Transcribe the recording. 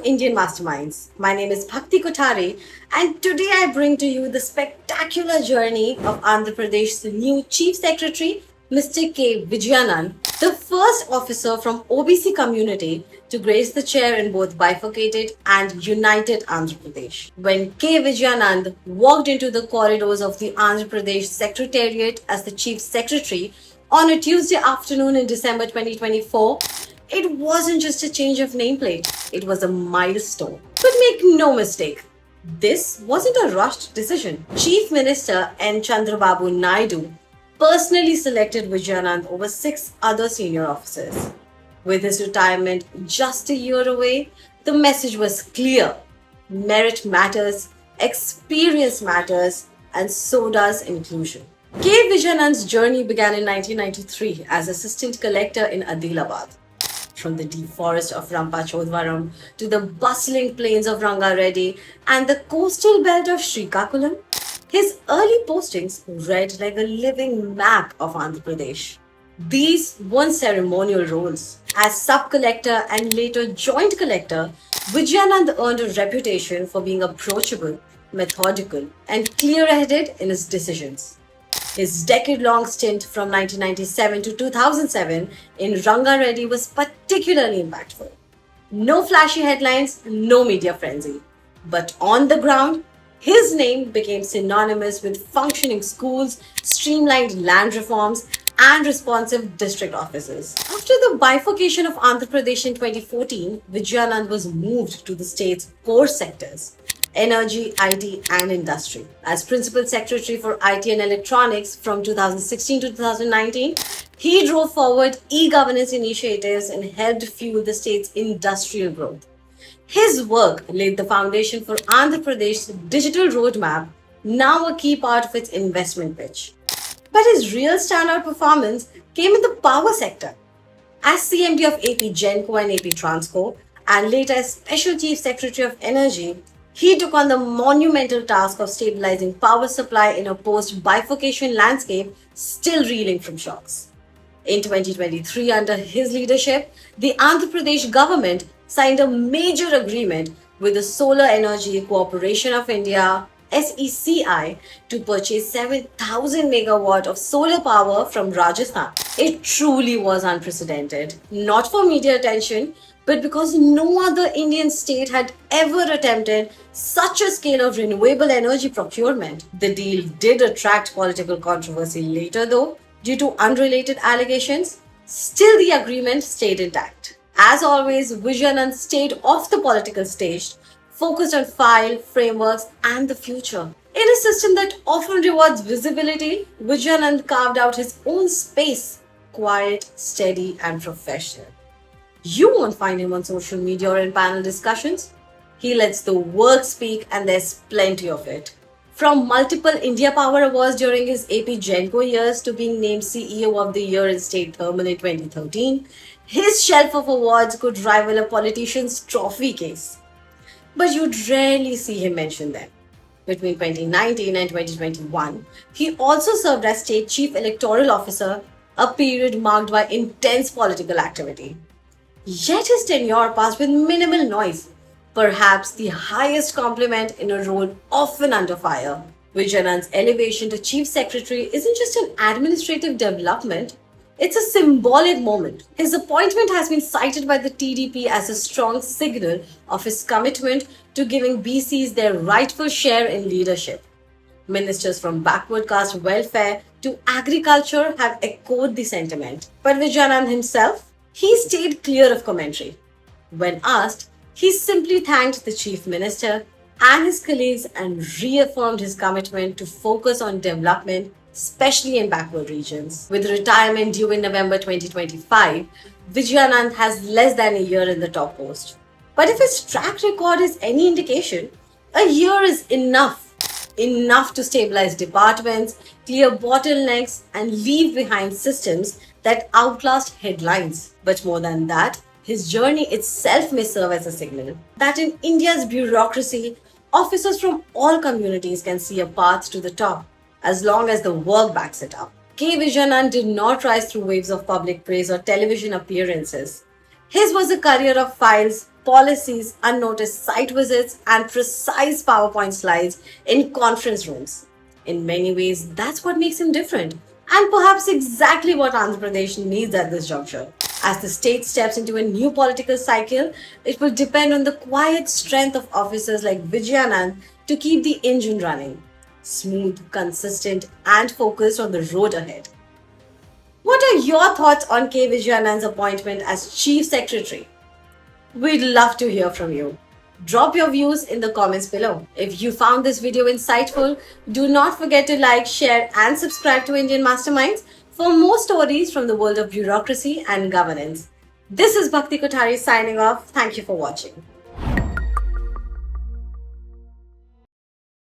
to Indian Masterminds. My name is Bhakti Kothari, and today I bring to you the spectacular journey of Andhra Pradesh's new Chief Secretary, Mr. K. Vijayanand, the first officer from OBC community to grace the chair in both bifurcated and united Andhra Pradesh. When K. Vijayanand walked into the corridors of the Andhra Pradesh Secretariat as the Chief Secretary on a Tuesday afternoon in December 2024, it wasn't just a change of nameplate, it was a milestone. But make no mistake, this wasn't a rushed decision. Chief Minister N. Chandrababu Naidu personally selected Vijayanand over 6 other senior officers. With his retirement just a year away, the message was clear. Merit matters, experience matters, and so does inclusion. K. Vijayanand's journey began in 1993 as Assistant Collector in Adilabad. From the deep forest of Rampachodvaram to the bustling plains of Rangareddy and the coastal belt of Srikakulam, his early postings read like a living map of Andhra Pradesh. These weren't ceremonial roles. As sub-collector and later joint collector, Vijayanand earned a reputation for being approachable, methodical, and clear-headed in his decisions. His decade-long stint from 1997 to 2007 in Rangareddy was particularly impactful. No flashy headlines, no media frenzy. But on the ground, his name became synonymous with functioning schools, streamlined land reforms, and responsive district offices. After the bifurcation of Andhra Pradesh in 2014, Vijayanand was moved to the state's core sectors: energy, IT, and industry. As Principal Secretary for IT and Electronics from 2016 to 2019, he drove forward e-governance initiatives and helped fuel the state's industrial growth. His work laid the foundation for Andhra Pradesh's digital roadmap, now a key part of its investment pitch. But his real standout performance came in the power sector. As CMD of AP Genco and AP Transco, and later as Special Chief Secretary of Energy, he took on the monumental task of stabilizing power supply in a post-bifurcation landscape still reeling from shocks. In 2023, under his leadership, the Andhra Pradesh government signed a major agreement with the Solar Energy Corporation of India (SECI) to purchase 7,000 megawatt of solar power from Rajasthan. It truly was unprecedented, not for media attention, but because no other Indian state had ever attempted such a scale of renewable energy procurement. The deal did attract political controversy later though, due to unrelated allegations. Still, the agreement stayed intact. As always, Vijayanand stayed off the political stage, focused on file, frameworks, and the future. In a system that often rewards visibility, Vijayanand carved out his own space, quiet, steady, and professional. You won't find him on social media or in panel discussions. He lets the work speak, and there's plenty of it. From multiple India Power Awards during his AP Genco years to being named CEO of the Year in State Thermal in 2013, his shelf of awards could rival a politician's trophy case. But you'd rarely see him mention them. Between 2019 and 2021, he also served as State Chief Electoral Officer, a period marked by intense political activity. Yet his tenure passed with minimal noise, perhaps the highest compliment in a role often under fire. Vijayanand's elevation to Chief Secretary isn't just an administrative development, it's a symbolic moment. His appointment has been cited by the TDP as a strong signal of his commitment to giving BCs their rightful share in leadership. Ministers from backward caste welfare to agriculture have echoed the sentiment. But Vijayanand himself, he stayed clear of commentary. When asked, he simply thanked the Chief Minister and his colleagues and reaffirmed his commitment to focus on development, especially in backward regions. With retirement due in November 2025, Vijayanand has less than a year in the top post. But if his track record is any indication, a year is enough. Enough to stabilize departments, clear bottlenecks, and leave behind systems that outlast headlines. But more than that, his journey itself may serve as a signal that in India's bureaucracy, officers from all communities can see a path to the top, as long as the work backs it up. K. Vijayanand did not rise through waves of public praise or television appearances. His was a career of files, policies, unnoticed site visits, and precise PowerPoint slides in conference rooms. In many ways, that's what makes him different, and perhaps exactly what Andhra Pradesh needs at this juncture. As the state steps into a new political cycle, it will depend on the quiet strength of officers like Vijayanand to keep the engine running. Smooth, consistent, and focused on the road ahead. What are your thoughts on K. Vijayanand's appointment as Chief Secretary? We'd love to hear from you. Drop your views in the comments below. If you found this video insightful, do not forget to like, share, and subscribe to Indian Masterminds for more stories from the world of bureaucracy and governance. This is Bhakti Kothari signing off. Thank you for watching.